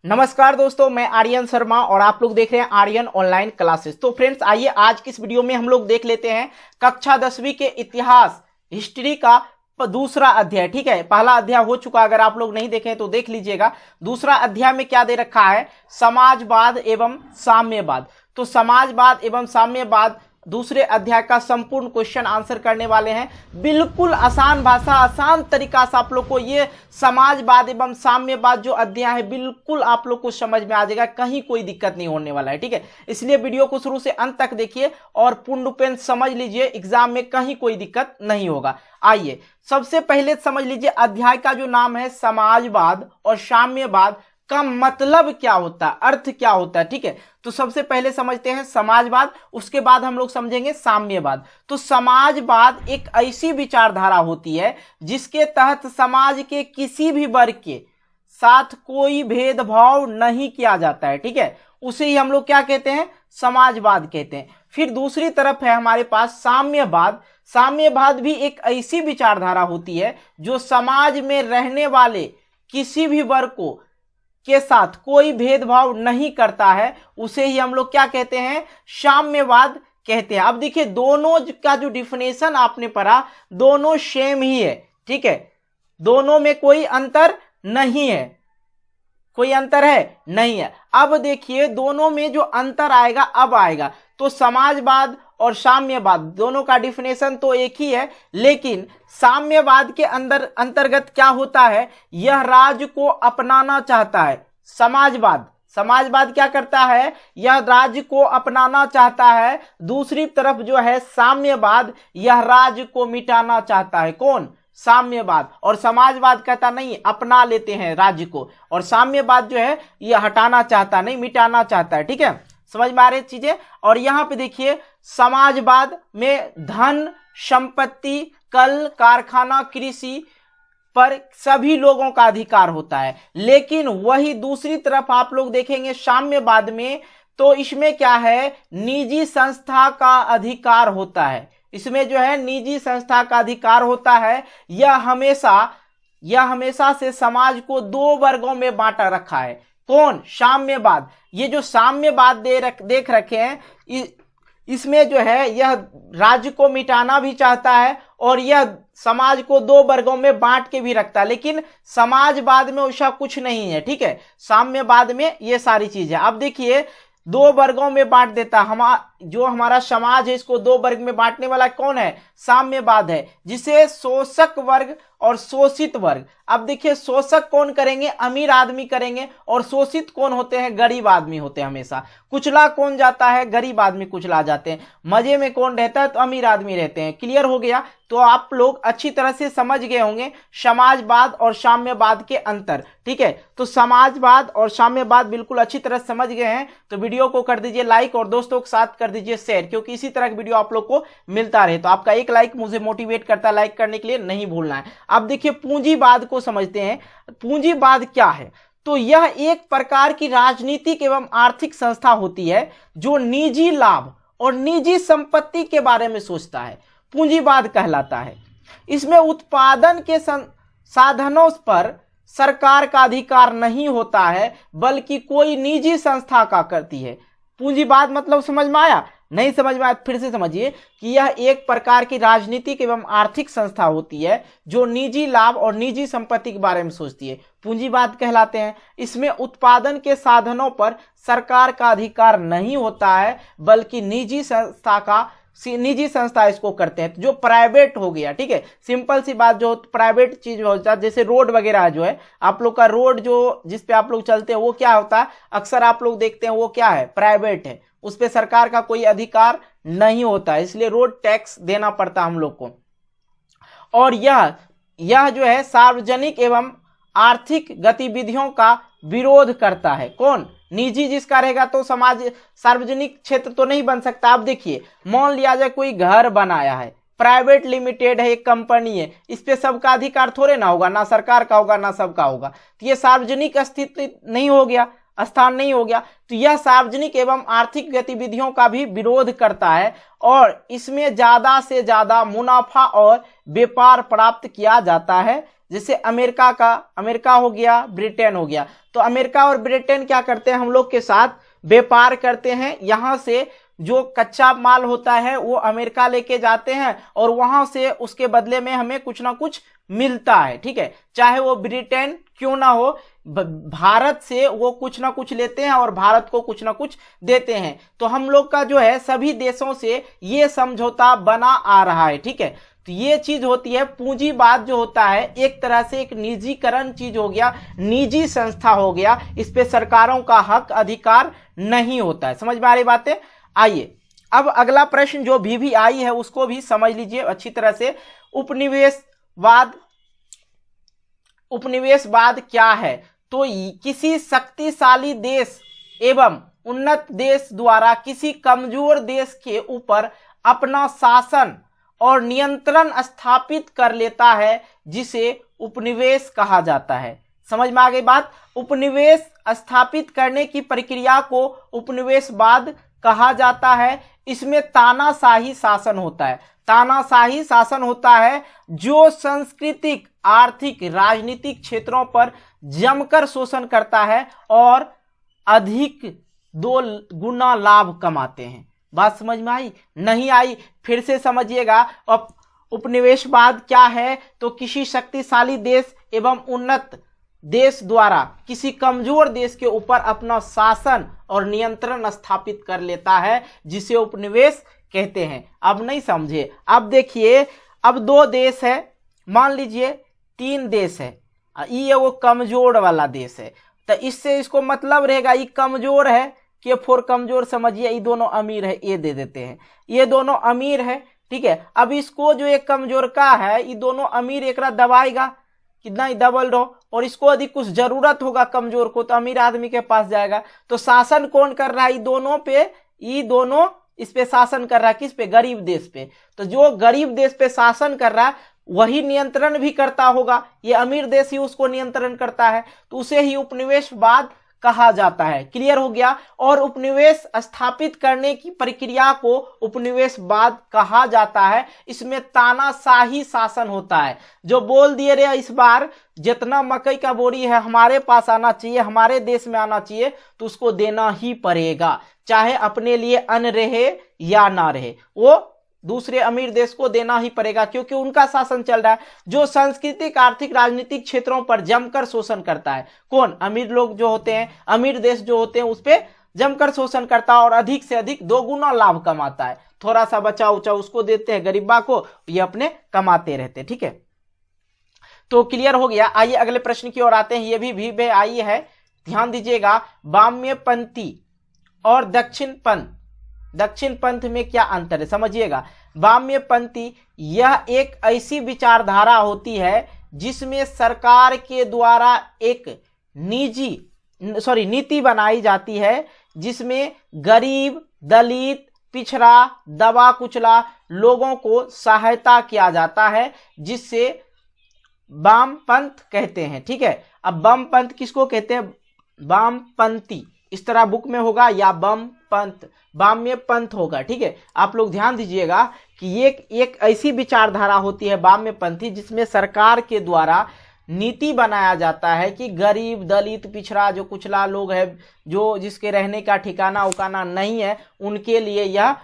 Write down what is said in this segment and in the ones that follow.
नमस्कार दोस्तों, मैं आर्यन शर्मा और आप लोग देख रहे हैं आर्यन ऑनलाइन क्लासेस। तो फ्रेंड्स, आइए आज की इस वीडियो में हम लोग देख लेते हैं कक्षा 10वीं के इतिहास हिस्ट्री का दूसरा अध्याय। ठीक है, पहला अध्याय हो चुका, अगर आप लोग नहीं देखें तो देख लीजिएगा। दूसरा अध्याय में क्या दे रखा है? समाजवाद एवं साम्यवाद। तो समाजवाद एवं साम्यवाद दूसरे अध्याय का संपूर्ण क्वेश्चन आंसर करने वाले हैं। बिल्कुल आसान भाषा, आसान तरीका से आप लोग को ये समाजवाद एवं साम्यवाद जो अध्याय है बिल्कुल आप लोग को समझ में आ जाएगा, कहीं कोई दिक्कत नहीं होने वाला है। ठीक है, इसलिए वीडियो को शुरू से अंत तक देखिए और पूर्ण रूपेण समझ लीजिए, एग्जाम में कहीं कोई दिक्कत नहीं होगा। आइए सबसे पहले समझ लीजिए, अध्याय का जो नाम है समाजवाद और साम्यवाद का मतलब क्या होता है, अर्थ क्या होता है। ठीक है, तो सबसे पहले समझते हैं समाजवाद, उसके बाद हम लोग समझेंगे साम्यवाद। तो समाजवाद एक ऐसी विचारधारा होती है जिसके तहत समाज के किसी भी वर्ग के साथ कोई भेदभाव नहीं किया जाता है। ठीक है, उसे ही हम लोग क्या कहते हैं? समाजवाद कहते हैं। फिर दूसरी तरफ है हमारे पास साम्यवाद। साम्यवाद भी एक ऐसी विचारधारा होती है जो समाज में रहने वाले किसी भी वर्ग को के साथ कोई भेदभाव नहीं करता है, उसे ही हम लोग क्या कहते हैं? साम्यवाद कहते हैं। अब देखिए, दोनों का जो डिफिनेशन आपने पढ़ा, दोनों सेम ही है। ठीक है, दोनों में कोई अंतर नहीं है। कोई अंतर है? नहीं है। अब देखिए, दोनों में जो अंतर आएगा अब आएगा। तो समाजवाद और साम्यवाद दोनों का डिफिनेशन तो एक ही है, लेकिन साम्यवाद के अंतर्गत क्या होता है? यह राज्य को अपनाना चाहता है। समाजवाद क्या करता है? यह राज्य को अपनाना चाहता है। दूसरी तरफ जो है साम्यवाद, यह राज्य को मिटाना चाहता है। कौन? साम्यवाद। और समाजवाद कहता नहीं, अपना लेते हैं राज्य को, और साम्यवाद जो है यह हटाना चाहता नहीं, मिटाना चाहता है। ठीक है, समझ में आ रही चीजें। और यहां पे देखिए, समाजवाद में धन, संपत्ति, कल कारखाना, कृषि पर सभी लोगों का अधिकार होता है। लेकिन वही दूसरी तरफ आप लोग देखेंगे साम्यवाद में, तो इसमें क्या है? निजी संस्था का अधिकार होता है। इसमें जो है निजी संस्था का अधिकार होता है। यह हमेशा से समाज को दो वर्गों में बांटा रखा है। कौन? साम्यवाद। ये जो साम्यवाद देख रखे हैं, इसमें जो है यह राज्य को मिटाना भी चाहता है और यह समाज को दो वर्गों में बांट के भी रखता है। लेकिन समाजवाद में वैसा कुछ नहीं है। ठीक है, साम्यवाद में ये सारी चीज है। अब देखिए, दो वर्गों में बांट देता। जो हमारा समाज है, इसको दो वर्ग में बांटने वाला कौन है? साम्यवाद है, जिसे शोषक वर्ग और शोषित वर्ग। अब देखिए, शोषक कौन करेंगे? अमीर आदमी करेंगे, और शोषित कौन होते हैं? गरीब आदमी होते हैं। हमेशा कुचला कौन जाता है? गरीब आदमी कुचला जाते हैं। मजे में कौन रहता है? तो अमीर आदमी रहते हैं। क्लियर हो गया? तो आप लोग अच्छी तरह से समझ गए होंगे समाजवाद और साम्यवाद के अंतर। ठीक है, तो समाजवाद और साम्यवाद बिल्कुल अच्छी तरह समझ गए हैं, तो वीडियो को कर दीजिए लाइक और दोस्तों के साथ कर दीजिए शेयर, क्योंकि इसी तरह की वीडियो आप लोग को मिलता रहे। तो आपका एक लाइक मुझे मोटिवेट करता है, लाइक करने के लिए नहीं भूलना है। अब देखिए, पूंजीवाद को समझते हैं। पूंजीवाद क्या है? तो यह एक प्रकार की राजनीतिक एवं आर्थिक संस्था होती है जो निजी लाभ और निजी संपत्ति के बारे में सोचता है। पूंजीवाद कहलाता है। इसमें उत्पादन के साधनों पर सरकार का अधिकार नहीं होता है, बल्कि कोई निजी संस्था का करती है। पूंजीवाद मतलब समझ में आया? नहीं समझ में आया फिर से समझिए कि यह एक प्रकार की राजनीतिक एवं आर्थिक संस्था होती है जो निजी लाभ और निजी संपत्ति के बारे में सोचती है। पूंजीवाद कहलाते हैं। इसमें उत्पादन के साधनों पर सरकार का अधिकार नहीं होता है, बल्कि निजी संस्था इसको करते हैं। जो प्राइवेट हो गया, ठीक है, सिंपल सी बात, जो प्राइवेट चीज होता है, जैसे रोड वगैरह जो है, आप लोग का रोड जो जिस पे आप लोग चलते हैं वो क्या होता है? अक्सर आप लोग देखते हैं वो क्या है? प्राइवेट है। उस पे सरकार का कोई अधिकार नहीं होता है, इसलिए रोड टैक्स देना पड़ता हम लोग को। और यह जो है सार्वजनिक एवं आर्थिक गतिविधियों का विरोध करता है। कौन? निजी जिसका रहेगा तो सार्वजनिक क्षेत्र तो नहीं बन सकता। अब देखिए, मान लिया जाए कोई घर बनाया है, प्राइवेट लिमिटेड है, एक कंपनी है, इस पे सबका अधिकार थोड़े ना होगा, ना सरकार का होगा ना सबका होगा, तो ये सार्वजनिक अस्तित्व नहीं हो गया, स्थान नहीं हो गया। तो यह सार्वजनिक एवं आर्थिक गतिविधियों का भी विरोध करता है और इसमें ज्यादा से ज्यादा मुनाफा और व्यापार प्राप्त किया जाता है। जैसे अमेरिका हो गया, ब्रिटेन हो गया। तो अमेरिका और ब्रिटेन क्या करते हैं, हम लोग के साथ व्यापार करते हैं। यहाँ से जो कच्चा माल होता है वो अमेरिका लेके जाते हैं और वहां से उसके बदले में हमें कुछ ना कुछ मिलता है, ठीक है। चाहे वो ब्रिटेन क्यों ना हो, भारत से वो कुछ ना कुछ लेते हैं और भारत को कुछ ना कुछ देते हैं। तो हम लोग का जो है सभी देशों से ये समझौता बना आ रहा है, ठीक है। तो ये चीज होती है पूंजीवाद जो होता है, एक तरह से एक निजीकरण चीज हो गया, निजी संस्था हो गया। इस पे सरकारों का हक अधिकार नहीं होता है। समझ में आ रही बातें? आइए अब अगला प्रश्न जो भी आई है उसको भी समझ लीजिए अच्छी तरह से। उपनिवेशवाद क्या है? तो किसी शक्तिशाली देश एवं उन्नत देश द्वारा किसी कमजोर देश के ऊपर अपना शासन और नियंत्रण स्थापित कर लेता है, जिसे उपनिवेश कहा जाता है। समझ में आ गई बात? उपनिवेश स्थापित करने की प्रक्रिया को उपनिवेशवाद कहा जाता है। इसमें तानाशाही शासन होता है। तानाशाही शासन होता है जो सांस्कृतिक, आर्थिक, राजनीतिक क्षेत्रों पर जमकर शोषण करता है और अधिक 2 गुना लाभ कमाते हैं। बात समझ में आई? नहीं आई? फिर से समझिएगा। अब उपनिवेशवाद क्या है? तो किसी शक्तिशाली देश एवं उन्नत देश द्वारा किसी कमजोर देश के ऊपर अपना शासन और नियंत्रण स्थापित कर लेता है, जिसे उपनिवेश कहते हैं। अब नहीं समझे? अब देखिए, अब 2 देश है, मान लीजिए 3 देश है, ये वो कमजोर वाला देश है। तो इससे इसको मतलब रहेगा ये कमजोर है, K4 कमजोर समझिए, ये दोनों अमीर है, ये दे देते हैं। ये दोनों अमीर है, ठीक है। अब इसको जो एक कमजोर का है, ये दोनों अमीर एक दबाएगा, कितना ही दबल रहो, और इसको यदि कुछ जरूरत होगा कमजोर को तो अमीर आदमी के पास जाएगा। तो शासन कौन कर रहा है? ये दोनों पे, ये दोनों इस पे शासन कर रहा है। किस पे? गरीब देश पे। तो जो गरीब देश पे शासन कर रहा है वही नियंत्रण भी करता होगा, ये अमीर देश ही उसको नियंत्रण करता है, तो उसे ही उपनिवेशवाद कहा जाता है। क्लियर हो गया? और उपनिवेश स्थापित करने की प्रक्रिया को उपनिवेशवाद कहा जाता है। इसमें तानाशाही शासन होता है। जो बोल दिए रे इस बार जितना मकई का बोरी है हमारे पास आना चाहिए, हमारे देश में आना चाहिए, तो उसको देना ही पड़ेगा, चाहे अपने लिए अन्न रहे या ना रहे, वो दूसरे अमीर देश को देना ही पड़ेगा, क्योंकि उनका शासन चल रहा है जो सांस्कृतिक, आर्थिक, राजनीतिक क्षेत्रों पर जमकर शोषण करता है। कौन? अमीर लोग जो होते हैं, अमीर देश जो होते हैं उस पर जमकर शोषण करता है और अधिक से अधिक 2 गुना लाभ कमाता है। थोड़ा सा बचा उचा उसको देते हैं गरीबा को, ये अपने कमाते रहते। ठीक है, तो क्लियर हो गया। आइए अगले प्रश्न की ओर आते हैं। ये भी आई है, ध्यान दीजिएगा। वामपंथी और दक्षिण पंथ में क्या अंतर है समझिएगा। वामपंथी यह एक ऐसी विचारधारा होती है जिसमें सरकार के द्वारा एक नीति बनाई जाती है जिसमें गरीब, दलित, पिछड़ा, दबा कुचला लोगों को सहायता किया जाता है, जिससे वामपंथ कहते हैं। ठीक है, अब वामपंथ किसको कहते हैं? वामपंथी इस तरह बुक में होगा या वामपंथ होगा। ठीक है, आप लोग ध्यान दीजिएगा कि ये एक ऐसी विचारधारा होती है वामपंथी जिसमें सरकार के द्वारा नीति बनाया जाता है कि गरीब, दलित, पिछड़ा, जो कुचला लोग है, जो जिसके रहने का ठिकाना उकाना नहीं है, उनके लिए यह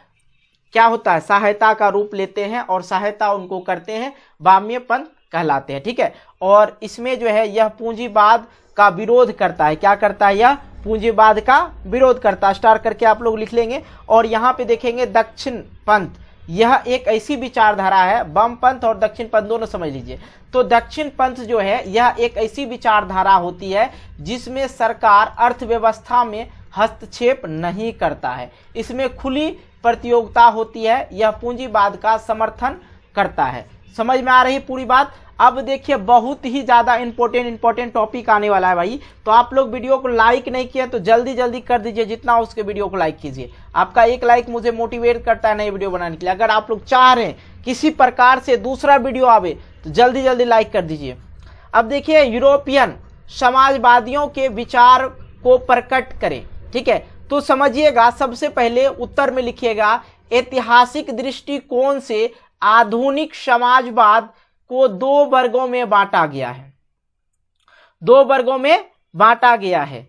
क्या होता है? सहायता का रूप लेते हैं और सहायता उनको करते हैं, वामपंथ कहलाते हैं। ठीक है, और इसमें जो है यह पूंजीवाद का विरोध करता है। क्या करता है? यह पूंजीवाद का विरोध करता है। स्टार करके आप लोग लिख लेंगे। और यहाँ पे देखेंगे दक्षिण पंथ, यह एक ऐसी विचारधारा है, वामपंथ और दक्षिण पंथ दोनों समझ लीजिए। तो दक्षिण पंथ जो है यह एक ऐसी विचारधारा होती है जिसमें सरकार अर्थव्यवस्था में हस्तक्षेप नहीं करता है, इसमें खुली प्रतियोगिता होती है, यह पूंजीवाद का समर्थन करता है। समझ में आ रही पूरी बात? अब देखिए बहुत ही ज़्यादा इंपॉर्टेंट टॉपिक आने वाला है भाई, तो आप लोग वीडियो को लाइक नहीं किए तो जल्दी कर दीजिए, जितना हो उसके वीडियो को लाइक कीजिए। आपका एक लाइक मुझे मोटिवेट करता है नई वीडियो बनाने के लिए। अगर आप लोग चाह रहे हैं किसी प्रकार से दूसरा वीडियो आवे तो जल्दी लाइक कर दीजिए। अब देखिए यूरोपियन समाजवादियों के विचार को प्रकट करें। ठीक है, तो समझिएगा, सबसे पहले उत्तर में लिखिएगा ऐतिहासिक दृष्टिकोण से आधुनिक समाजवाद को दो वर्गों में बांटा गया है, दो वर्गों में बांटा गया है।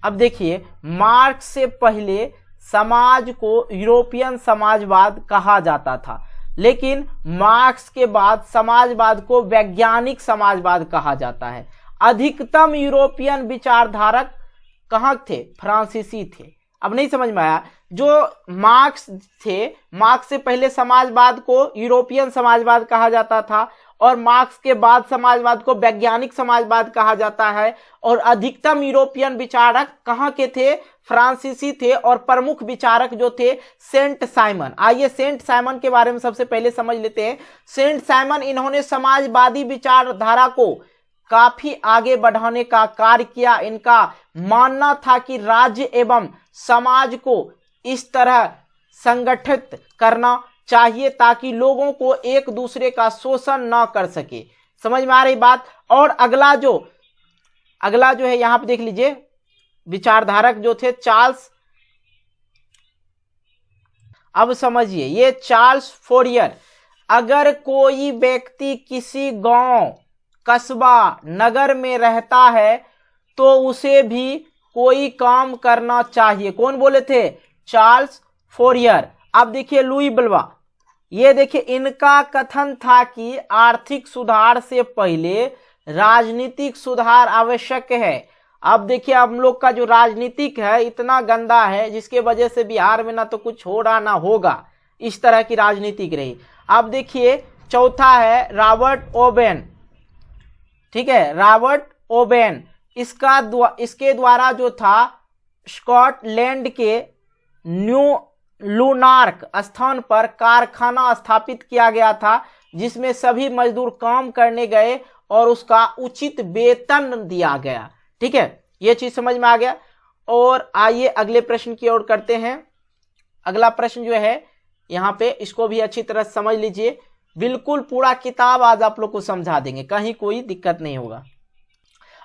अब देखिए, मार्क्स से पहले समाज को यूरोपियन समाजवाद कहा जाता था, लेकिन मार्क्स के बाद समाजवाद को वैज्ञानिक समाजवाद कहा जाता है। अधिकतम यूरोपियन विचारधारक कहाँ थे? फ्रांसीसी थे। अब नहीं समझ में आया? जो मार्क्स थे, मार्क्स से पहले समाजवाद को यूरोपियन समाजवाद कहा जाता था और मार्क्स के बाद समाजवाद को वैज्ञानिक समाजवाद कहा जाता है। और अधिकतम यूरोपियन विचारक कहाँ के थे? फ्रांसीसी थे। और प्रमुख विचारक जो थे सेंट साइमन। आइए सेंट साइमन के बारे में सबसे पहले समझ लेते हैं। सेंट साइमन, इन्होंने समाजवादी विचारधारा को काफी आगे बढ़ाने का कार्य किया। इनका मानना था कि राज्य एवं समाज को इस तरह संगठित करना चाहिए ताकि लोगों को एक दूसरे का शोषण ना कर सके। समझ में आ रही बात? और अगला जो है यहां पे देख लीजिए, विचारधारक जो थे चार्ल्स, अब समझिए, ये चार्ल्स फोरियर। अगर कोई व्यक्ति किसी गांव, कस्बा, नगर में रहता है तो उसे भी कोई काम करना चाहिए। कौन बोले थे? Charles Fourier. अब देखिए लुई ब्लवा, ये देखिए, इनका कथन था कि आर्थिक सुधार से पहले राजनीतिक सुधार आवश्यक है। अब देखिए, हम लोग का जो राजनीतिक है इतना गंदा है जिसके वजह से बिहार में ना तो कुछ हो रहा ना होगा, इस तरह की राजनीतिक रही। अब देखिए चौथा है रॉबर्ट ओवेन। ठीक है, रॉबर्ट ओवेन, इसके द्वारा जो था स्कॉटलैंड के न्यू लूनार्क स्थान पर कारखाना स्थापित किया गया था, जिसमें सभी मजदूर काम करने गए और उसका उचित वेतन दिया गया। ठीक है, यह चीज समझ में आ गया। और आइए अगले प्रश्न की ओर करते हैं। अगला प्रश्न जो है यहां पे, इसको भी अच्छी तरह समझ लीजिए। बिल्कुल पूरा किताब आज आप लोग को समझा देंगे, कहीं कोई दिक्कत नहीं होगा।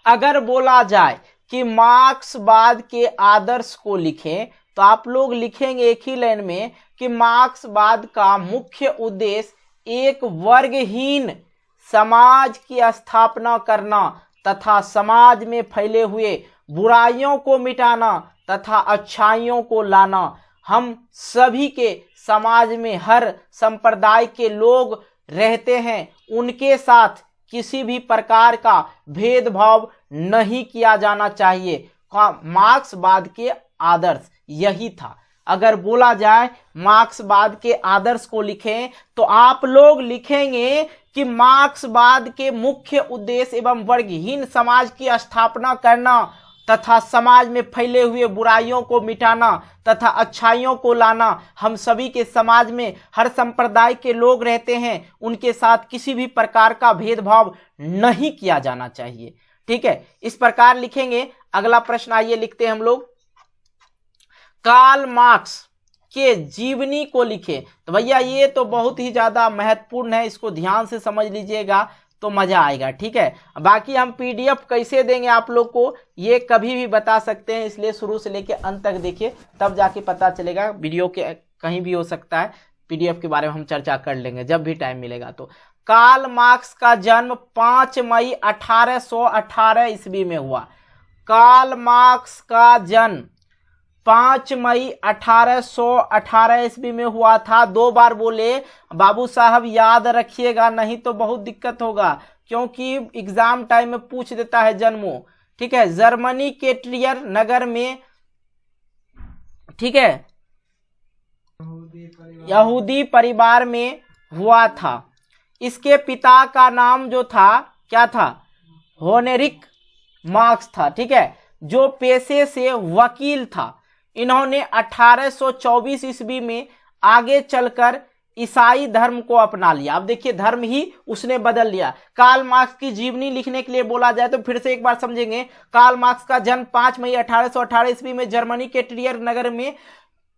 अगर बोला जाए कि मार्क्सवाद के आदर्श को लिखें तो आप लोग लिखेंगे एक ही लाइन में कि मार्क्सवाद का मुख्य उद्देश्य एक वर्गहीन समाज की स्थापना करना तथा समाज में फैले हुए बुराइयों को मिटाना तथा अच्छाइयों को लाना। हम सभी के समाज में हर संप्रदाय के लोग रहते हैं, उनके साथ किसी भी प्रकार का भेदभाव नहीं किया जाना चाहिए। मार्क्सवाद के आदर्श यही था। अगर बोला जाए मार्क्सवाद के आदर्श को लिखें तो आप लोग लिखेंगे कि मार्क्सवाद के मुख्य उद्देश्य एवं वर्गहीन समाज की स्थापना करना तथा समाज में फैले हुए बुराइयों को मिटाना तथा अच्छाइयों को लाना। हम सभी के समाज में हर संप्रदाय के लोग रहते हैं, उनके साथ किसी भी प्रकार का भेदभाव नहीं किया जाना चाहिए। ठीक है, इस प्रकार लिखेंगे। अगला प्रश्न आइए लिखते हैं हम लोग। कार्ल मार्क्स के जीवनी को लिखे। तो भैया ये तो बहुत ही ज्यादा महत्वपूर्ण है, इसको ध्यान से समझ लीजिएगा तो मजा आएगा। ठीक है, बाकी हम पीडीएफ कैसे देंगे आप लोग को ये कभी भी बता सकते हैं, इसलिए शुरू से लेके अंत तक देखिए, तब जाके पता चलेगा। वीडियो के कहीं भी हो सकता है, पीडीएफ के बारे में हम चर्चा कर लेंगे जब भी टाइम मिलेगा। तो कार्ल मार्क्स का जन्म 5 मई 1818 ईस्वी में हुआ। कार्ल मार्क्स का जन्म 5 मई 1818 ईस्वी में हुआ था। 2 बार बोले बाबू साहब, याद रखिएगा नहीं तो बहुत दिक्कत होगा, क्योंकि एग्जाम टाइम में पूछ देता है जन्मों। ठीक है, जर्मनी के ट्रियर नगर में, ठीक है, यहूदी परिवार में हुआ था। इसके पिता का नाम जो था क्या था? हेनरिक मार्क्स था। ठीक है, जो पेशे से वकील था। इन्होंने 1824 ईस्वी में आगे चलकर ईसाई धर्म को अपना लिया। अब देखिए, धर्म ही उसने बदल लिया। कार्ल मार्क्स की जीवनी लिखने के लिए बोला जाए तो फिर से एक बार समझेंगे। कार्ल मार्क्स का जन्म 5 मई 1818 ईस्वी में जर्मनी के ट्रियर नगर में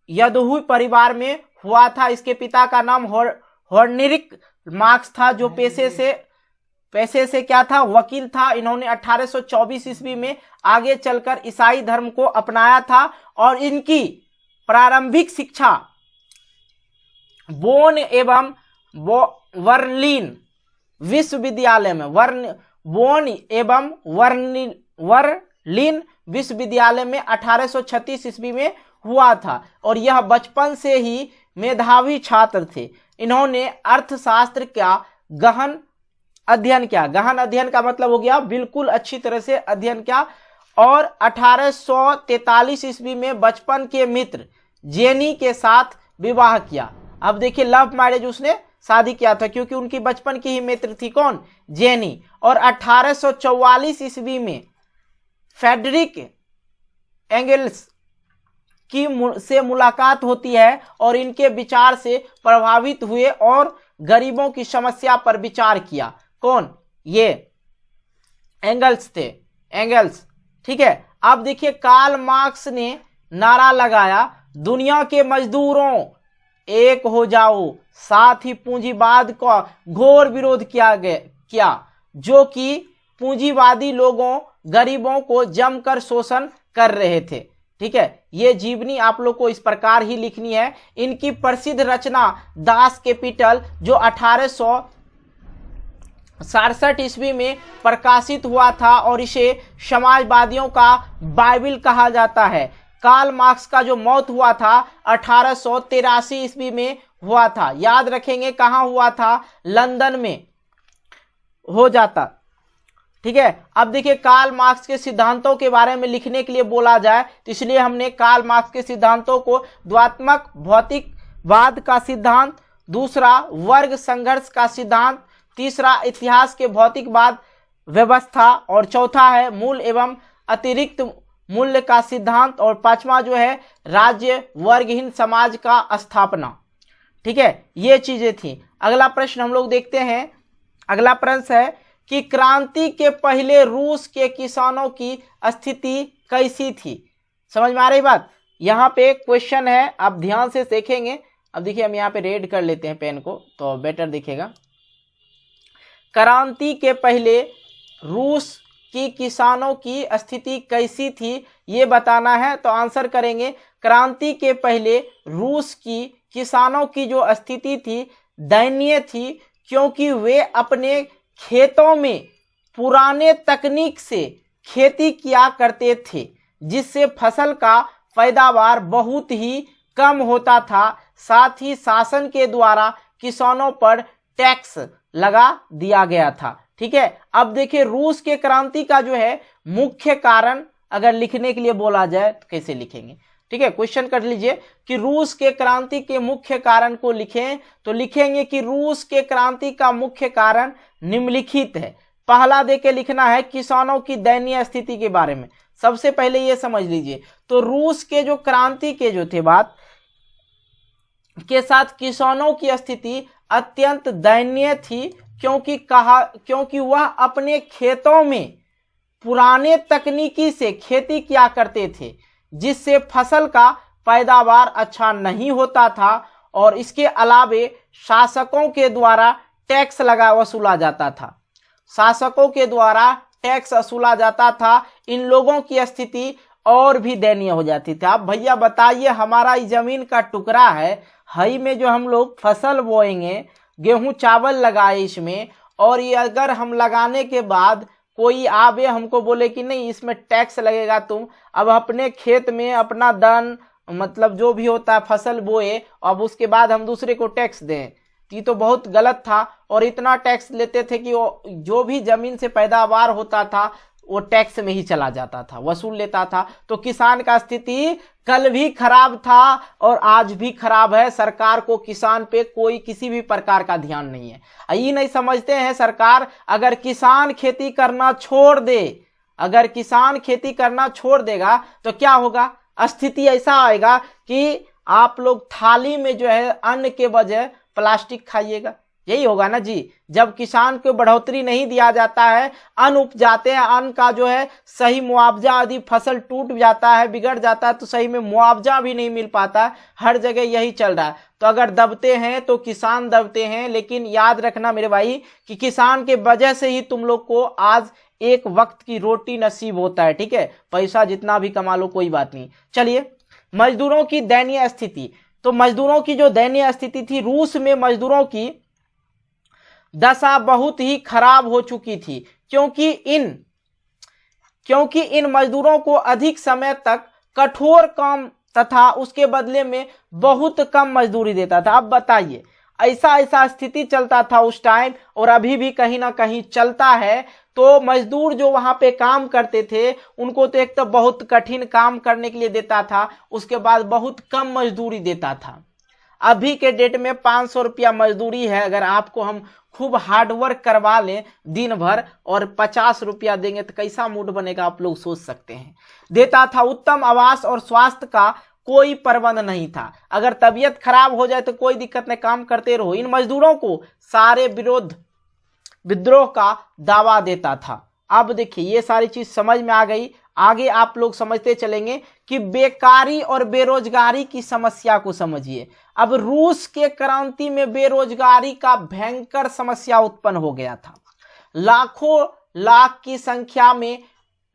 यहूदी परिवार में हुआ था। इसके पिता का नाम हेनरिक मार्क्स था, जो पैसे से क्या था? वकील था। इन्होंने 1824 ईस्वी में आगे चलकर ईसाई धर्म को अपनाया था और इनकी प्रारंभिक शिक्षा बोन एवं बर्लिन विश्वविद्यालय में बोन एवं बर्लिन विश्वविद्यालय में 1836 ईस्वी में हुआ था और यह बचपन से ही मेधावी छात्र थे। इन्होंने अर्थशास्त्र का गहन अध्ययन किया। गहन अध्ययन का मतलब हो गया बिल्कुल अच्छी तरह से अध्ययन किया और 1843 ईस्वी में बचपन के मित्र जेनी के साथ विवाह किया। अब देखिए लव मैरिज उसने शादी किया था क्योंकि उनकी बचपन की ही मित्र थी कौन, जेनी। और 1844 ईस्वी में फ्रेडरिक एंगल्स से मुलाकात होती है और इनके विचार से प्रभावित हुए और गरीबों की समस्या पर विचार किया। कौन, ये एंगल्स थे, एंगल्स। ठीक है, अब देखिए कार्ल मार्क्स ने नारा लगाया, दुनिया के मजदूरों एक हो जाओ। साथ ही पूंजीवाद का घोर विरोध किया जो कि पूंजीवादी लोगों गरीबों को जमकर शोषण कर रहे थे। ठीक है, ये जीवनी आप लोग को इस प्रकार ही लिखनी है। इनकी प्रसिद्ध रचना दास कैपिटल जो 1867 ईस्वी में प्रकाशित हुआ था और इसे समाजवादियों का बाइबिल कहा जाता है। कार्ल मार्क्स का जो मौत हुआ था 1883 ईस्वी में हुआ था। याद रखेंगे कहाँ हुआ था, लंदन में हो जाता। ठीक है, अब देखिए कार्ल मार्क्स के सिद्धांतों के बारे में लिखने के लिए बोला जाए तो इसलिए हमने कार्ल मार्क्स के सिद्धांतों को द्वैतात्मक भौतिकवाद का सिद्धांत, दूसरा वर्ग संघर्ष का सिद्धांत, तीसरा इतिहास के भौतिकवाद व्यवस्था और चौथा है मूल एवं अतिरिक्त मूल्य का सिद्धांत और पांचवा जो है राज्य वर्गहीन समाज का स्थापना। ठीक है, ये चीजें थी। अगला प्रश्न हम लोग देखते हैं। अगला प्रश्न है कि क्रांति के पहले रूस के किसानों की स्थिति कैसी थी। समझ में आ रही बात। यहाँ पे क्वेश्चन है, आप ध्यान से देखेंगे। अब देखिए हम यहाँ पे रेड कर लेते हैं पेन को तो बेटर दिखेगा। क्रांति के पहले रूस की किसानों की स्थिति कैसी थी ये बताना है तो आंसर करेंगे क्रांति के पहले रूस की किसानों की जो स्थिति थी दयनीय थी क्योंकि वे अपने खेतों में पुराने तकनीक से खेती किया करते थे जिससे फसल का पैदावार बहुत ही कम होता था। साथ ही शासन के द्वारा किसानों पर टैक्स लगा दिया गया था। ठीक है, अब देखिए रूस के क्रांति का जो है मुख्य कारण अगर लिखने के लिए बोला जाए तो कैसे लिखेंगे। ठीक है, क्वेश्चन कर लीजिए कि रूस के क्रांति के मुख्य कारण को लिखें तो लिखेंगे कि रूस के क्रांति का मुख्य कारण निम्नलिखित है। पहला देके लिखना है किसानों की दयनीय स्थिति के बारे में। सबसे पहले ये समझ लीजिए तो रूस के जो क्रांति के जो थे बात के साथ किसानों की स्थिति अत्यंत दयनीय थी क्योंकि वह अपने खेतों में पुराने तकनीकी से खेती किया करते थे जिससे फसल का पैदावार अच्छा नहीं होता था और इसके अलावे शासकों के द्वारा टैक्स वसूला जाता था। शासकों के द्वारा टैक्स वसूला जाता था। इन लोगों की स्थिति और भी दयनीय हो जाती थी। आप भैया बताइए, हमारा जमीन का टुकड़ा है, हई में जो हम लोग फसल बोएंगे, गेहूं चावल लगाए इसमें, और ये अगर हम लगाने के बाद कोई आवे हमको बोले कि नहीं इसमें टैक्स लगेगा, तुम अब अपने खेत में अपना दान मतलब जो भी होता है फसल बोए अब उसके बाद हम दूसरे को टैक्स दें, ये तो बहुत गलत था। और इतना टैक्स लेते थे कि वो जो भी जमीन से पैदावार होता था वो टैक्स में ही चला जाता था, वसूल लेता था। तो किसान का स्थिति कल भी खराब था और आज भी खराब है। सरकार को किसान पे कोई किसी भी प्रकार का ध्यान नहीं है। ये नहीं समझते हैं सरकार अगर किसान खेती करना छोड़ दे, अगर किसान खेती करना छोड़ देगा तो क्या होगा, स्थिति ऐसा आएगा कि आप लोग थाली में जो है अन्न के बजाय प्लास्टिक खाइएगा। यही होगा ना जी। जब किसान को बढ़ोतरी नहीं दिया जाता है, अन्न उपजाते हैं, अन्न का जो है सही मुआवजा, यदि फसल टूट जाता है बिगड़ जाता है तो सही में मुआवजा भी नहीं मिल पाता। हर जगह यही चल रहा है। तो अगर दबते हैं तो किसान दबते हैं, लेकिन याद रखना मेरे भाई कि किसान के वजह से ही तुम लोग को आज एक वक्त की रोटी नसीब होता है। ठीक है, पैसा जितना भी कमा लो कोई बात नहीं। चलिए, मजदूरों की दयनीय स्थिति। तो मजदूरों की जो दयनीय स्थिति थी रूस में, मजदूरों की दशा बहुत ही खराब हो चुकी थी, क्योंकि इन मजदूरों को अधिक समय तक कठोर काम तथा उसके बदले में बहुत कम मजदूरी देता था। अब बताइए, ऐसा स्थिति चलता था उस टाइम और अभी भी कहीं ना कहीं चलता है। तो मजदूर जो वहां पे काम करते थे उनको तो एक तो बहुत कठिन काम करने के लिए देता था, उसके बाद बहुत कम मजदूरी देता था। अभी के डेट में 500 रुपया मजदूरी है, अगर आपको हम खूब हार्डवर्क करवा लें दिन भर और 50 रुपया देंगे तो कैसा मूड बनेगा आप लोग सोच सकते हैं। देता था। उत्तम आवास और स्वास्थ्य का कोई प्रबंध नहीं था, अगर तबीयत खराब हो जाए तो कोई दिक्कत नहीं, काम करते रहो। इन मजदूरों को सारे विद्रोह का दावा देता था। अब देखिए ये सारी चीज समझ में आ गई। आगे आप लोग समझते चलेंगे कि बेकारी और बेरोजगारी की समस्या को समझिए। अब रूस के क्रांति में बेरोजगारी का भयंकर समस्या उत्पन्न हो गया था। लाखों लाख की संख्या में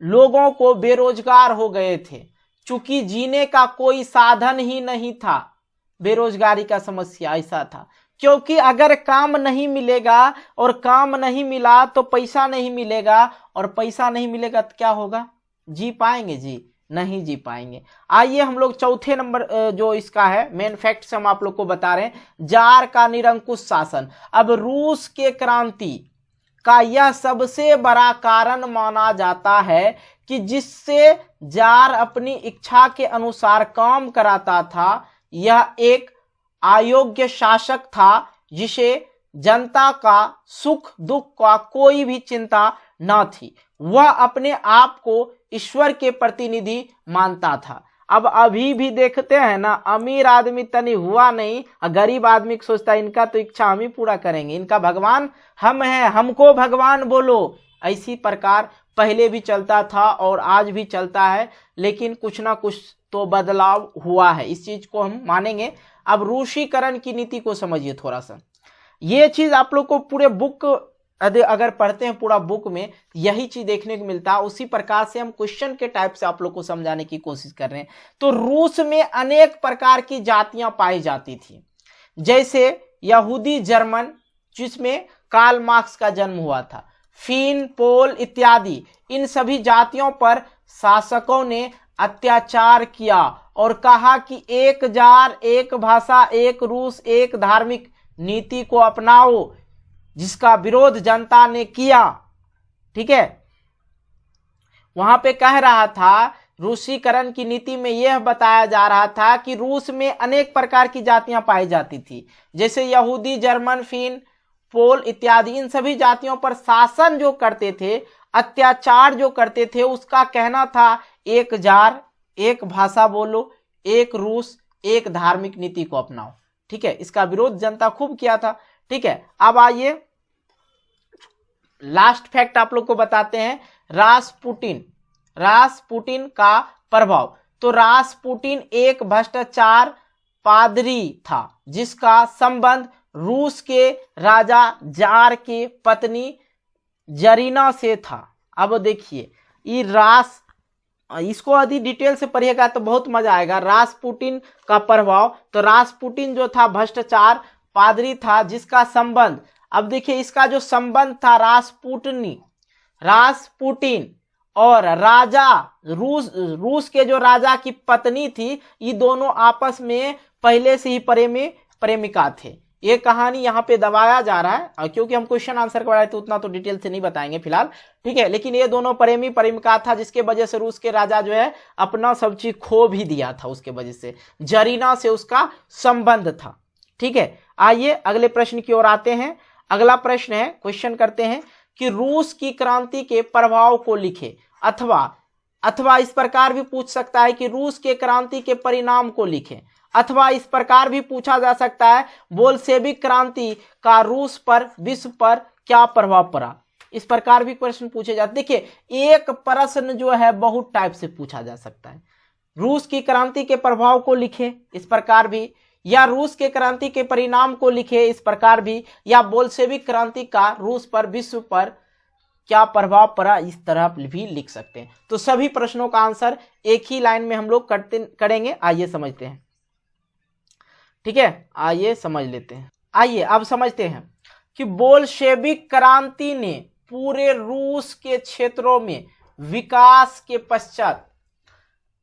लोगों को बेरोजगार हो गए थे, चूंकि जीने का कोई साधन ही नहीं था। बेरोजगारी का समस्या ऐसा था, क्योंकि अगर काम नहीं मिलेगा और काम नहीं मिला तो पैसा नहीं मिलेगा, और पैसा नहीं मिलेगा तो क्या होगा? जी पाएंगे? जी नहीं जी पाएंगे। आइए हम लोग चौथे नंबर जो इसका है मेन फैक्ट्स हम आप लोग को बता रहे हैं, जार का निरंकुश शासन। अब रूस के क्रांति का यह सबसे बड़ा कारण माना जाता है कि जिससे जार अपनी इच्छा के अनुसार काम कराता था। यह एक अयोग्य शासक था जिसे जनता का सुख दुख का कोई भी चिंता न थी। वह अपने आप को ईश्वर के प्रतिनिधि मानता था। अब अभी भी देखते हैं ना, अमीर आदमी तनी हुआ नहीं, गरीब आदमी को सोचता है इनका तो इच्छा हम ही पूरा करेंगे, इनका भगवान हम हैं, हमको भगवान बोलो। ऐसी प्रकार पहले भी चलता था और आज भी चलता है, लेकिन कुछ ना कुछ तो बदलाव हुआ है, इस चीज को हम मानेंगे। अब रूसीकरण की नीति को समझिए थोड़ा सा। ये चीज आप लोग को पूरे बुक अगर पढ़ते हैं पूरा बुक में यही चीज देखने को मिलता है। उसी प्रकार से हम क्वेश्चन के टाइप से आप लोग को समझाने की कोशिश कर रहे हैं। तो रूस में अनेक प्रकार की जातियां पाई जाती थी, जैसे यहूदी जर्मन जिसमें कार्ल मार्क्स का जन्म हुआ था, फिन, पोल इत्यादि। इन सभी जातियों पर शासकों ने अत्याचार किया और कहा कि एक जार, एक भाषा, एक रूस, एक धार्मिक नीति को अपनाओ, जिसका विरोध जनता ने किया। ठीक है, वहां पे कह रहा था, रूसीकरण की नीति में यह बताया जा रहा था कि रूस में अनेक प्रकार की जातियां पाई जाती थी, जैसे यहूदी, जर्मन, फिन, पोल इत्यादि। इन सभी जातियों पर शासन जो करते थे, अत्याचार जो करते थे, उसका कहना था एक जार, एक भाषा बोलो, एक रूस, एक धार्मिक नीति को अपनाओ। ठीक है, इसका विरोध जनता खूब किया था। ठीक है, अब आइए लास्ट फैक्ट आप लोग को बताते हैं, रासपुटिन का प्रभाव। तो रासपुटिन एक भ्रष्टाचार पादरी था जिसका संबंध रूस के राजा जार के पत्नी जरीना से था। अब देखिए ये इसको यदि डिटेल से पढ़िएगा तो बहुत मजा आएगा। रासपुटिन का प्रभाव, तो रासपुटिन जो था भ्रष्टाचार पादरी था जिसका संबंध, अब देखिए इसका जो संबंध था रासपुटिन और राजा रूस के जो राजा की पत्नी थी, ये दोनों आपस में पहले से ही प्रेमिका थे। ये कहानी यहाँ पे दबाया जा रहा है, क्योंकि हम क्वेश्चन आंसर करवाए तो उतना तो डिटेल से नहीं बताएंगे फिलहाल। ठीक है, लेकिन ये दोनों प्रेमिका था, जिसके वजह से रूस के राजा जो है अपना सब चीज खो भी दिया था, उसके वजह से जरीना से उसका संबंध था। ठीक है, आइए अगले प्रश्न की ओर आते हैं। अगला प्रश्न है, क्वेश्चन करते हैं कि रूस की क्रांति के प्रभाव को लिखे, अथवा इस प्रकार भी पूछ सकता है कि रूस के क्रांति के परिणाम को लिखे, अथवा इस प्रकार भी पूछा जा सकता है बोल्शेविक क्रांति का रूस पर, विश्व पर क्या प्रभाव पड़ा। इस प्रकार भी प्रश्न पूछे जाते। देखिए एक प्रश्न जो है बहुत टाइप से पूछा जा सकता है। रूस की क्रांति के प्रभाव को लिखे, इस प्रकार भी, या रूस के क्रांति के परिणाम को लिखे, इस प्रकार भी, या बोल्शेविक क्रांति का रूस पर, विश्व पर क्या प्रभाव पड़ा, इस तरह भी लिख सकते हैं। तो सभी प्रश्नों का आंसर एक ही लाइन में हम लोग करेंगे। आइए समझते हैं। ठीक है, आइए समझ लेते हैं। आइए अब समझते हैं। कि बोल्शेविक क्रांति ने पूरे रूस के क्षेत्रों में विकास के पश्चात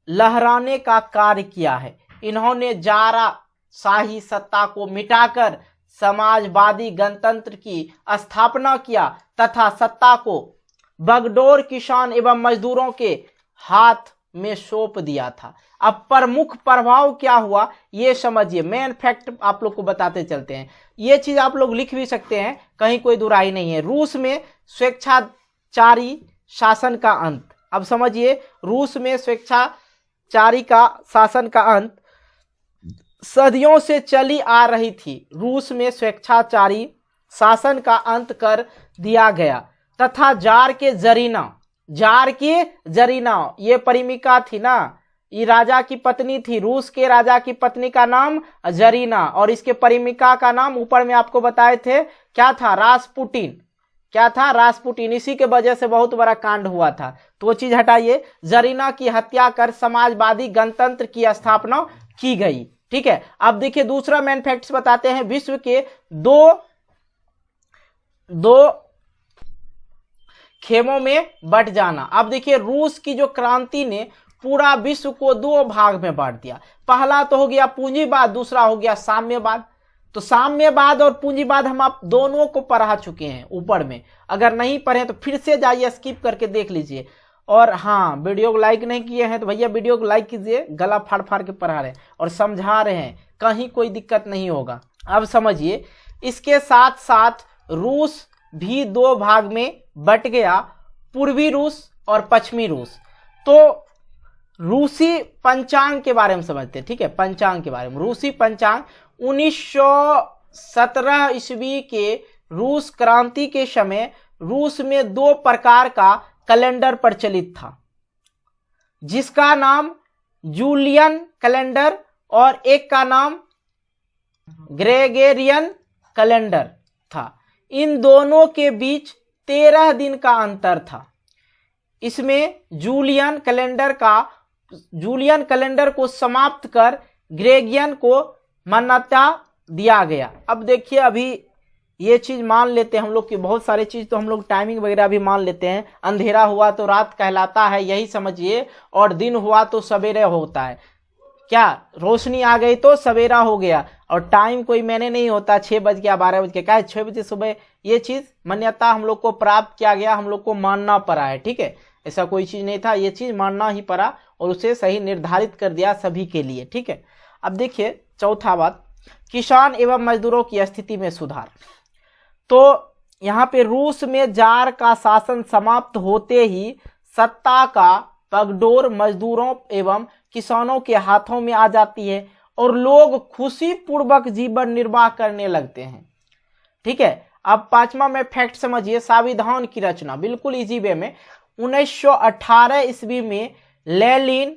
लहराने का कार्य किया है। इन्होंने जारा शाही सत्ता को मिटाकर समाजवादी गणतंत्र की स्थापना किया तथा सत्ता को बगडोर किसान एवं मजदूरों के हाथ में सौंप दिया था। अब प्रमुख प्रभाव क्या हुआ ये समझिए, मेन फैक्ट आप लोग को बताते चलते हैं। ये चीज आप लोग लिख भी सकते हैं, कहीं कोई दुराई नहीं है। रूस में स्वेच्छाचारी शासन का अंत। अब समझिए, रूस में स्वेच्छाचारी का शासन का अंत सदियों से चली आ रही थी। रूस में स्वेच्छाचारी शासन का अंत कर दिया गया तथा जार के जरीना ये परिमिका थी ना, ये राजा की पत्नी थी। रूस के राजा की पत्नी का नाम जरीना और इसके परिमिका का नाम ऊपर में आपको बताए थे क्या था, रासपुटिन। क्या था, रासपुटिन। इसी के वजह से बहुत बड़ा कांड हुआ था, तो वो चीज हटाइए। जरीना की हत्या कर समाजवादी गणतंत्र की स्थापना की गई। ठीक है, अब देखिए दूसरा मेन फैक्ट्स बताते हैं। विश्व के दो खेमों में बंट जाना। अब देखिए, रूस की जो क्रांति ने पूरा विश्व को दो भाग में बांट दिया। पहला तो हो गया पूंजीवाद, दूसरा हो गया साम्यवाद। तो साम्यवाद और पूंजीवाद हम आप दोनों को पढ़ा चुके हैं ऊपर में। अगर नहीं पढ़े तो फिर से जाइए, स्किप करके देख लीजिए। और हाँ, वीडियो को लाइक नहीं किए हैं तो भैया वीडियो को लाइक कीजिए। गला फाड़ फाड़ के पढ़ा रहे हैं और समझा रहे हैं, कहीं कोई दिक्कत नहीं होगा। अब समझिए, इसके साथ साथ रूस भी दो भाग में बट गया, पूर्वी रूस और पश्चिमी रूस। तो रूसी पंचांग के बारे में समझते हैं। ठीक है, पंचांग के बारे में। रूसी पंचांग 1917 ईस्वी के रूस क्रांति के समय रूस में दो प्रकार का कैलेंडर प्रचलित था, जिसका नाम जूलियन कैलेंडर और एक का नाम ग्रेगोरियन कैलेंडर था। इन दोनों के बीच 13 दिन का अंतर था। इसमें जूलियन कैलेंडर को समाप्त कर ग्रेगियन को मान्यता दिया गया। अब देखिए, अभी ये चीज मान लेते हैं हम लोग की, बहुत सारी चीज तो हम लोग टाइमिंग वगैरह भी मान लेते हैं। अंधेरा हुआ तो रात कहलाता है, यही समझिए, और दिन हुआ तो सवेरे होता है। क्या, रोशनी आ गई तो सवेरा हो गया, और टाइम कोई मैंने नहीं होता 6 बज गया 12 बज गया, क्या 6 बजे सुबह। ये चीज मान्यता हम लोग को प्राप्त किया गया, हम लोग को मानना पड़ा है। ठीक है, ऐसा कोई चीज नहीं था, ये चीज मानना ही पड़ा और उसे सही निर्धारित कर दिया सभी के लिए। ठीक है, अब देखिए चौथा बात, किसान एवं मजदूरों की स्थिति में सुधार। तो यहाँ पे रूस में जार का शासन समाप्त होते ही सत्ता का बगडोर मजदूरों एवं किसानों के हाथों में आ जाती है और लोग खुशी पूर्वक जीवन निर्वाह करने लगते हैं। ठीक है, अब पांचवा में फैक्ट समझिए, संविधान की रचना बिल्कुल इजी वे में। 1918 ईस्वी में लेनिन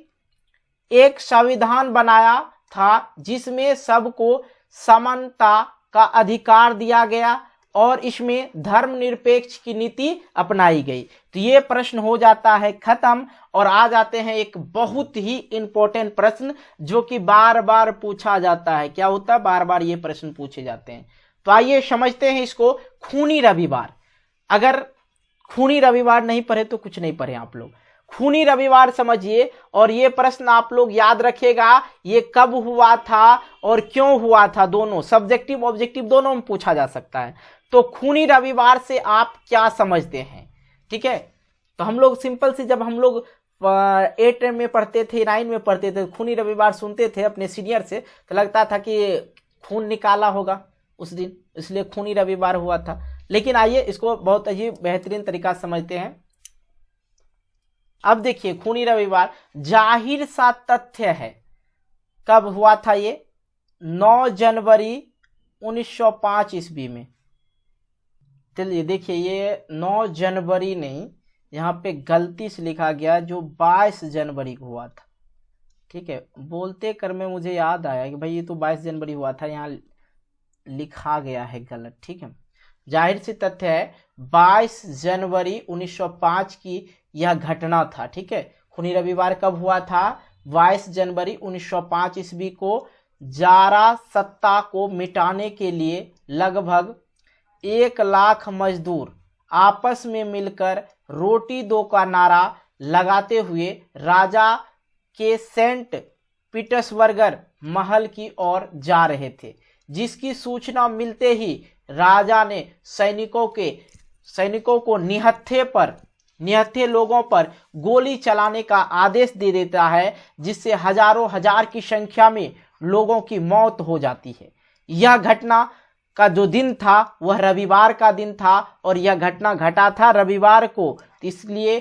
एक संविधान बनाया था, जिसमें सबको समानता का अधिकार दिया गया और इसमें धर्मनिरपेक्ष की नीति अपनाई गई। तो ये प्रश्न हो जाता है खत्म और आ जाते हैं एक बहुत ही इंपॉर्टेंट प्रश्न जो कि बार बार पूछा जाता है। क्या होता है, बार बार ये प्रश्न पूछे जाते हैं। तो आइए समझते हैं इसको, खूनी रविवार। अगर खूनी रविवार नहीं पढ़े तो कुछ नहीं पढ़े आप लोग। खूनी रविवार समझिए, और ये प्रश्न आप लोग याद रखिएगा, ये कब हुआ था और क्यों हुआ था, दोनों सब्जेक्टिव ऑब्जेक्टिव दोनों में पूछा जा सकता है। तो खूनी रविवार से आप क्या समझते हैं? ठीक है, तो हम लोग सिंपल से, जब हम लोग 8 में पढ़ते थे, 9 में पढ़ते थे, खूनी रविवार सुनते थे अपने सीनियर से, तो लगता था कि खून निकाला होगा उस दिन, इसलिए खूनी रविवार हुआ था। लेकिन आइए इसको बहुत ही बेहतरीन तरीका से समझते हैं। अब देखिए, खूनी रविवार जाहिर सा तथ्य है। कब हुआ था ये? 9 जनवरी 1905 ईस्वी में। चलिए देखिए, ये 9 जनवरी नहीं, यहाँ पे गलती से लिखा गया, जो 22 जनवरी को हुआ था। ठीक है, बोलते कर में मुझे याद आया कि भाई ये तो 22 जनवरी हुआ था, यहाँ लिखा गया है गलत। ठीक है, जाहिर सी तथ्य है 22 जनवरी 1905 की यह घटना था। ठीक है, खूनी रविवार कब हुआ था? 22 जनवरी 1905 ईस्वी को जारा सत्ता को मिटाने के लिए लगभग 1 लाख मजदूर आपस में मिलकर रोटी दो का नारा लगाते हुए राजा के सेंट पीटर्सबर्गर महल की ओर जा रहे थे, जिसकी सूचना मिलते ही राजा ने सैनिकों को निहत्थे लोगों पर गोली चलाने का आदेश दे देता है, जिससे हजारों हजार की संख्या में लोगों की मौत हो जाती है। यह घटना का जो दिन था वह रविवार का दिन था और यह घटना घटा था रविवार को, इसलिए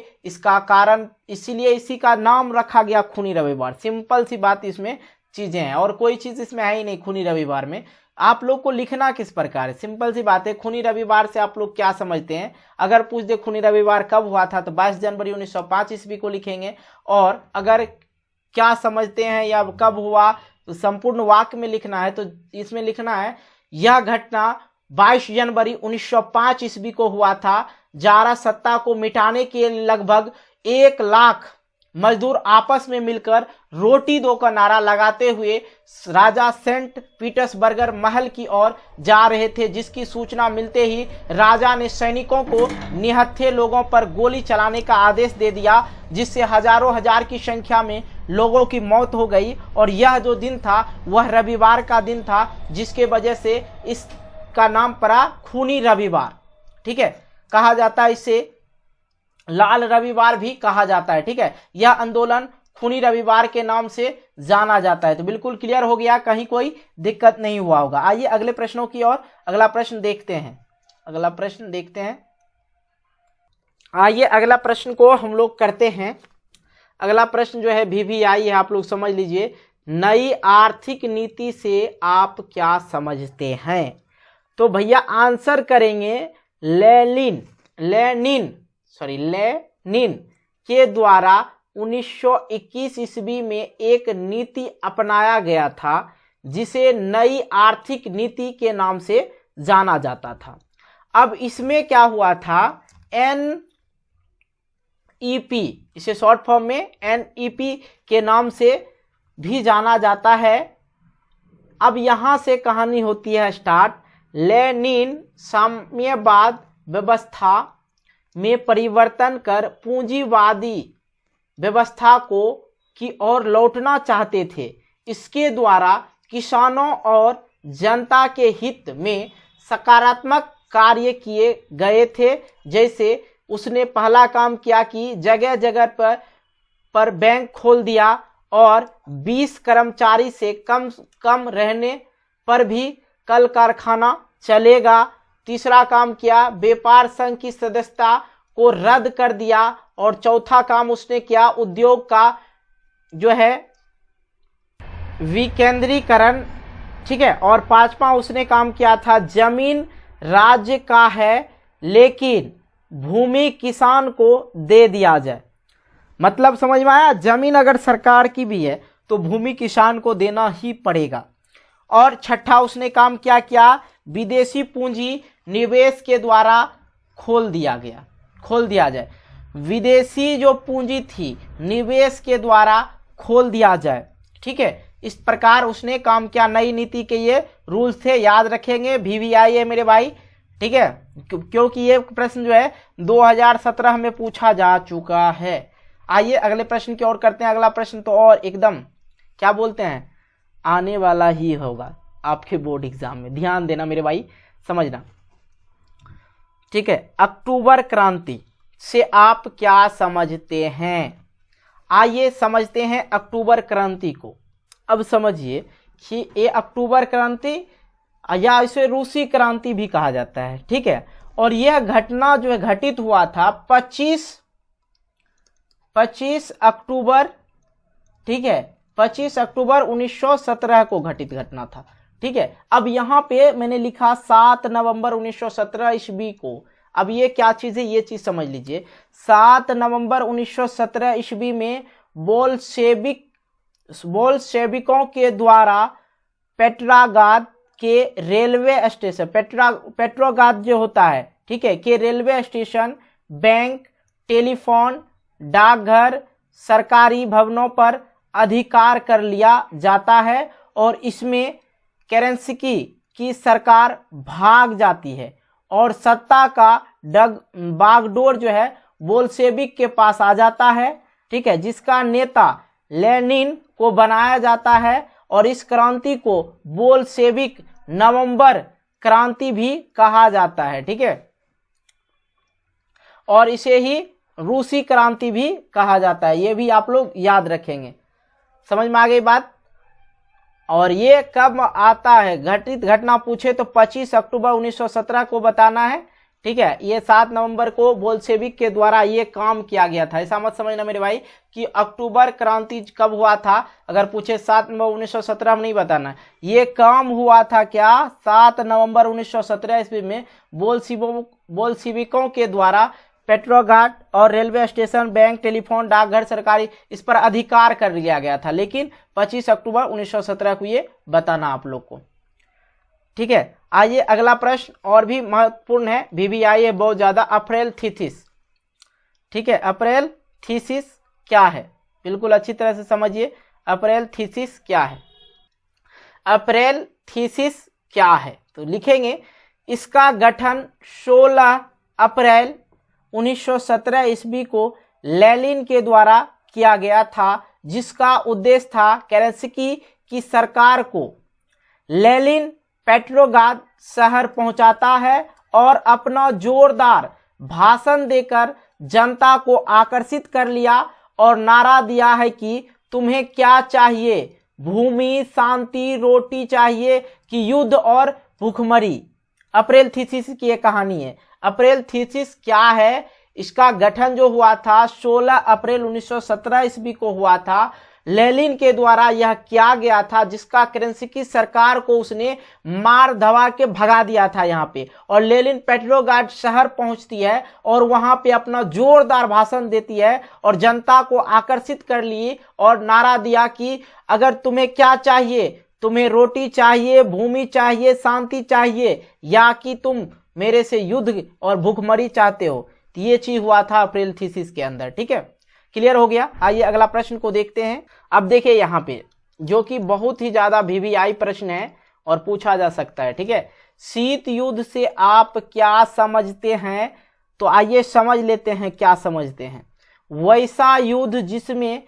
इसी का नाम रखा गया खूनी रविवार। सिंपल सी बात इसमें चीजें हैं और कोई चीज इसमें है ही नहीं खूनी रविवार में। आप लोग को लिखना किस प्रकार है, सिंपल सी बात है। खूनी रविवार से आप लोग क्या समझते हैं? अगर पूछ दे खूनी रविवार कब हुआ था तो 22 जनवरी 1905 ईस्वी को लिखेंगे, और अगर क्या समझते हैं या कब हुआ तो संपूर्ण वाक्य में लिखना है। तो इसमें लिखना है यह घटना 22 जनवरी 1905 ईस्वी को हुआ था। जारा सत्ता को मिटाने के लगभग 1 लाख मजदूर आपस में मिलकर रोटी दो का नारा लगाते हुए राजा सेंट पीटर्सबर्गर महल की ओर जा रहे थे, जिसकी सूचना मिलते ही राजा ने सैनिकों को निहत्थे लोगों पर गोली चलाने का आदेश दे दिया, जिससे हजारों हजार की संख्या में लोगों की मौत हो गई। और यह जो दिन था वह रविवार का दिन था, जिसके वजह से इसका नाम पड़ा खूनी रविवार। ठीक है, कहा जाता है इसे लाल रविवार भी कहा जाता है। ठीक है, यह आंदोलन खूनी रविवार के नाम से जाना जाता है। तो बिल्कुल क्लियर हो गया, कहीं कोई दिक्कत नहीं हुआ होगा। आइए अगले प्रश्नों की ओर अगला प्रश्न देखते हैं। आइए अगला प्रश्न को हम लोग करते हैं। अगला प्रश्न जो है VVI है, आप लोग समझ लीजिए। नई आर्थिक नीति से आप क्या समझते हैं? तो भैया आंसर करेंगे लेनिन के द्वारा 1921 ईस्वी में एक नीति अपनाया गया था, जिसे नई आर्थिक नीति के नाम से जाना जाता था। अब इसमें क्या हुआ था, NEP, इसे शॉर्ट फॉर्म में NEP के नाम से भी जाना जाता है। अब यहां से कहानी होती है स्टार्ट। लेनिन साम्यवाद व्यवस्था में परिवर्तन कर पूंजीवादी व्यवस्था की ओर लौटना चाहते थे। इसके द्वारा किसानों और जनता के हित में सकारात्मक कार्य किए गए थे। जैसे उसने पहला काम किया कि जगह जगह पर बैंक खोल दिया और 20 कर्मचारी से कम रहने पर भी कल कारखाना चलेगा। तीसरा काम किया, व्यापार संघ की सदस्यता को रद्द कर दिया। और चौथा काम उसने किया, उद्योग का जो है विकेंद्रीकरण। ठीक है, और पांचवा उसने काम किया था, जमीन राज्य का है लेकिन भूमि किसान को दे दिया जाए। मतलब समझ में आया, जमीन अगर सरकार की भी है तो भूमि किसान को देना ही पड़ेगा। और छठा उसने काम क्या किया, विदेशी पूंजी निवेश के द्वारा खोल दिया जाए। विदेशी जो पूंजी थी निवेश के द्वारा खोल दिया जाए। ठीक है, इस प्रकार उसने काम किया। नई नीति के ये रूल्स थे, याद रखेंगे। VVI है मेरे भाई। ठीक है, क्योंकि ये प्रश्न जो है 2017 में पूछा जा चुका है। आइए अगले प्रश्न की ओर करते हैं। अगला प्रश्न तो और एकदम क्या बोलते हैं, आने वाला ही होगा आपके बोर्ड एग्जाम में। ध्यान देना मेरे भाई, समझना। ठीक है, अक्टूबर क्रांति से आप क्या समझते हैं? आइए समझते हैं अक्टूबर क्रांति को। अब समझिए कि ये अक्टूबर क्रांति या इसे रूसी क्रांति भी कहा जाता है। ठीक है, और यह घटना जो है घटित हुआ था 25 अक्टूबर। ठीक है, 25 अक्टूबर 1917 को घटित घटना था। ठीक है, अब यहाँ पे मैंने लिखा 7 नवंबर 1917 ईस्वी को। अब ये क्या चीज है, ये चीज समझ लीजिए। 7 नवंबर 1917 ईस्वी में बोल्शेविकों के द्वारा पेट्रोग्राद के रेलवे स्टेशन, पेट्रोग्राद जो होता है, ठीक है, के रेलवे स्टेशन, बैंक, टेलीफोन, डाकघर, सरकारी भवनों पर अधिकार कर लिया जाता है। और इसमें केरेंस्की की सरकार भाग जाती है और सत्ता का बागडोर जो है बोल्शेविक के पास आ जाता है, ठीक है, जिसका नेता लेनिन को बनाया जाता है और इस क्रांति को बोल्शेविक नवंबर क्रांति भी कहा जाता है, ठीक है, और इसे ही रूसी क्रांति भी कहा जाता है। ये भी आप लोग याद रखेंगे। समझ में आ गई बात। और ये कब आता है, घटित घटना पूछे तो 25 अक्टूबर 1917 को बताना है, ठीक है। ये 7 नवंबर को बोल्शेविक के द्वारा ये काम किया गया था। ऐसा मत समझना मेरे भाई कि अक्टूबर क्रांति कब हुआ था, अगर पूछे 7 नवंबर 1917 में नहीं बताना। ये काम हुआ था क्या, 7 नवंबर 1917 ईस्वी में बोल्शेविकों के द्वारा पेट्रोग्राड और रेलवे स्टेशन, बैंक, टेलीफोन, डाकघर, सरकारी, इस पर अधिकार कर लिया गया था। लेकिन 25 अक्टूबर 1917 को ये बताना आप लोग को, ठीक है। आइए अगला प्रश्न और भी महत्वपूर्ण है, VVI है बहुत ज्यादा। अप्रैल थीसिस, ठीक है, अप्रैल थीसिस क्या है, बिल्कुल अच्छी तरह से समझिए। अप्रैल थीसिस क्या है, अप्रैल थीसिस क्या है, तो लिखेंगे इसका गठन 16 अप्रैल 1917 ईस्वी को लेनिन के द्वारा किया गया था, जिसका उद्देश्य था केरेंस्की की सरकार को लेनिन पेट्रोग्राद शहर पहुंचाता है और अपना जोरदार भाषण देकर जनता को आकर्षित कर लिया और नारा दिया है कि तुम्हें क्या चाहिए, भूमि, शांति, रोटी चाहिए कि युद्ध और भूखमरी। अप्रैल थीसिस की एक कहानी है। अप्रैल थीसिस क्या है, इसका गठन जो हुआ था 16 अप्रैल 1917 ईस्वी को हुआ था। लेनिन के द्वारा यह किया गया था, जिसका केरेंस्की सरकार को उसने मार धवा के भगा दिया था यहाँ पे। और लेनिन पेट्रोग्राड शहर पहुंचती है और वहां पे अपना जोरदार भाषण देती है और जनता को आकर्षित कर ली और नारा दिया कि अगर तुम्हें क्या चाहिए, तुम्हें रोटी चाहिए, भूमि चाहिए, शांति चाहिए, या कि तुम मेरे से युद्ध और भूखमरी चाहते हो। तो ये चीज हुआ था अप्रैल थीसिस के अंदर, ठीक है, क्लियर हो गया। आइए अगला प्रश्न को देखते हैं। अब देखिए यहाँ पे जो कि बहुत ही ज्यादा VVI प्रश्न है और पूछा जा सकता है, ठीक है। शीत युद्ध से आप क्या समझते हैं, तो आइए समझ लेते हैं क्या समझते हैं। वैसा युद्ध जिसमें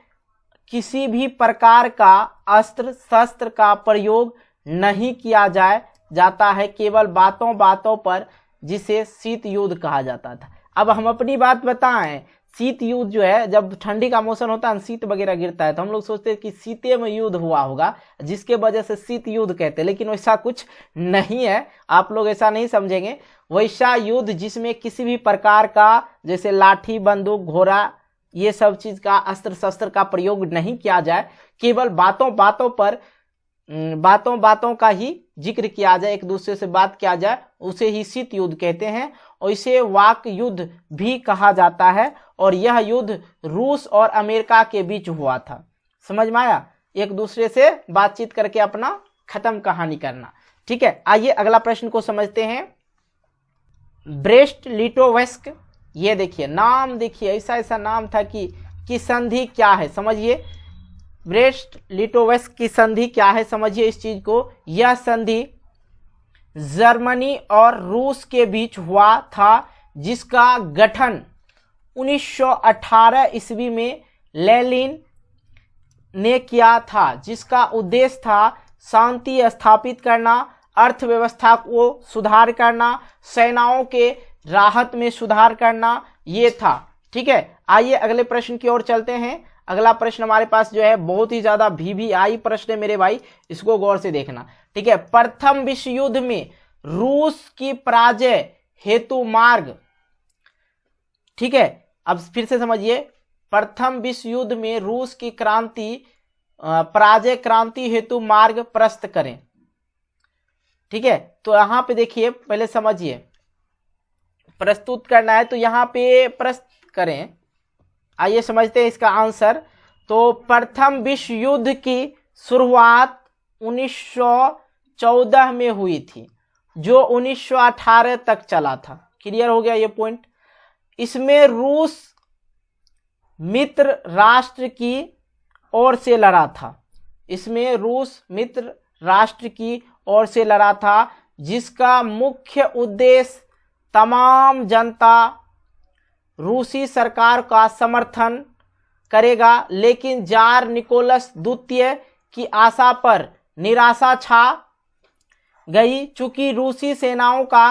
किसी भी प्रकार का अस्त्र शस्त्र का प्रयोग नहीं किया जाता है, केवल बातों बातों पर, जिसे शीत युद्ध कहा जाता था। अब हम अपनी बात बताएं, शीत युद्ध जो है, जब ठंडी का मौसम होता है, शीत वगैरह गिरता है, तो हम लोग सोचते हैं कि शीते में युद्ध हुआ होगा, जिसके वजह से शीत युद्ध कहते हैं, लेकिन वैसा कुछ नहीं है। आप लोग ऐसा नहीं समझेंगे। वैसा युद्ध जिसमें किसी भी प्रकार का, जैसे लाठी, बंदूक, घोड़ा, ये सब चीज का अस्त्र शस्त्र का प्रयोग नहीं किया जाए, केवल बातों बातों का ही जिक्र किया जाए, एक दूसरे से बात किया जाए, उसे ही शीत युद्ध कहते हैं। और इसे वाक युद्ध भी कहा जाता है। और यह युद्ध रूस और अमेरिका के बीच हुआ था। समझ में आया, एक दूसरे से बातचीत करके अपना खत्म कहानी करना, ठीक है। आइए अगला प्रश्न को समझते हैं। ब्रेस्ट लिटोवस्क, ये देखिए नाम, देखिए ऐसा नाम था कि संधि क्या है, समझिए। ब्रेस्ट लिटोवस्क की संधि क्या है, समझिए इस चीज को। यह संधि जर्मनी और रूस के बीच हुआ था, जिसका गठन 1918 ईस्वी में लेनिन ने किया था, जिसका उद्देश्य था शांति स्थापित करना, अर्थव्यवस्था को सुधार करना, सेनाओं के राहत में सुधार करना, ये था, ठीक है। आइए अगले प्रश्न की ओर चलते हैं। अगला प्रश्न हमारे पास जो है बहुत ही ज्यादा VVI प्रश्न है मेरे भाई, इसको गौर से देखना, ठीक है। प्रथम विश्व युद्ध में रूस की पराजय हेतु मार्ग, ठीक है। अब फिर से समझिए, प्रथम विश्व युद्ध में रूस की पराजय क्रांति हेतु मार्ग प्रस्तुत करें, ठीक है। तो यहां पे देखिए, पहले समझिए, प्रस्तुत करना है तो यहां पे प्रस्तुत करें। आइए समझते हैं इसका आंसर। तो प्रथम विश्व युद्ध की शुरुआत 1914 में हुई थी, जो 1918 तक चला था। क्लियर हो गया ये पॉइंट। इसमें रूस मित्र राष्ट्र की ओर से लड़ा था, इसमें रूस मित्र राष्ट्र की ओर से लड़ा था, जिसका मुख्य उद्देश्य तमाम जनता रूसी सरकार का समर्थन करेगा, लेकिन जार निकोलस द्वितीय की आशा पर निराशा छा गई। चूंकि रूसी सेनाओं का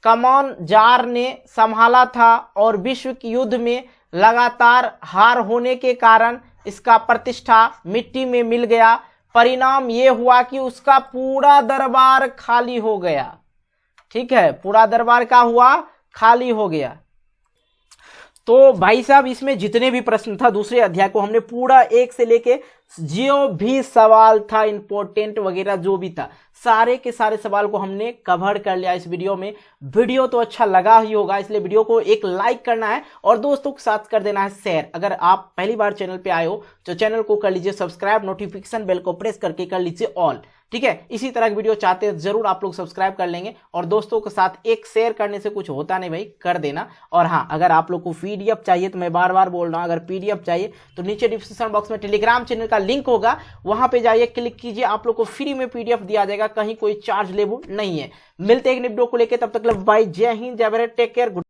कमान जार ने संभाला था और विश्व के युद्ध में लगातार हार होने के कारण इसका प्रतिष्ठा मिट्टी में मिल गया। परिणाम ये हुआ कि उसका पूरा दरबार खाली हो गया। ठीक है, पूरा दरबार का हुआ, खाली हो गया। तो भाई साहब इसमें जितने भी प्रश्न था दूसरे अध्याय को हमने पूरा एक से लेके जो भी सवाल था इंपॉर्टेंट वगैरह जो भी था सारे के सारे सवाल को हमने कवर कर लिया इस वीडियो में। वीडियो तो अच्छा लगा ही होगा, इसलिए वीडियो को एक लाइक करना है और दोस्तों के साथ कर देना है शेयर। अगर आप पहली बार चैनल पे आए हो तो चैनल को कर लीजिए सब्सक्राइब, नोटिफिकेशन बेल को प्रेस करके कर लीजिए ऑल। ठीक है, इसी तरह की वीडियो चाहते हैं जरूर आप लोग सब्सक्राइब कर लेंगे और दोस्तों के साथ एक शेयर करने से कुछ होता नहीं भाई, कर देना। और हाँ, अगर आप लोग को पीडीएफ चाहिए तो मैं बार बार बोल रहा हूं, अगर पीडीएफ चाहिए तो नीचे डिस्क्रिप्शन बॉक्स में टेलीग्राम चैनल का लिंक होगा, वहां पे जाइए, क्लिक कीजिए, आप लोग को फ्री में पीडीएफ दिया जाएगा, कहीं कोई चार्ज लेबल नहीं है। मिलते हैं एक वीडियो को लेकर, तब तक बाय, जय हिंद, जय भारत, टेक केयर।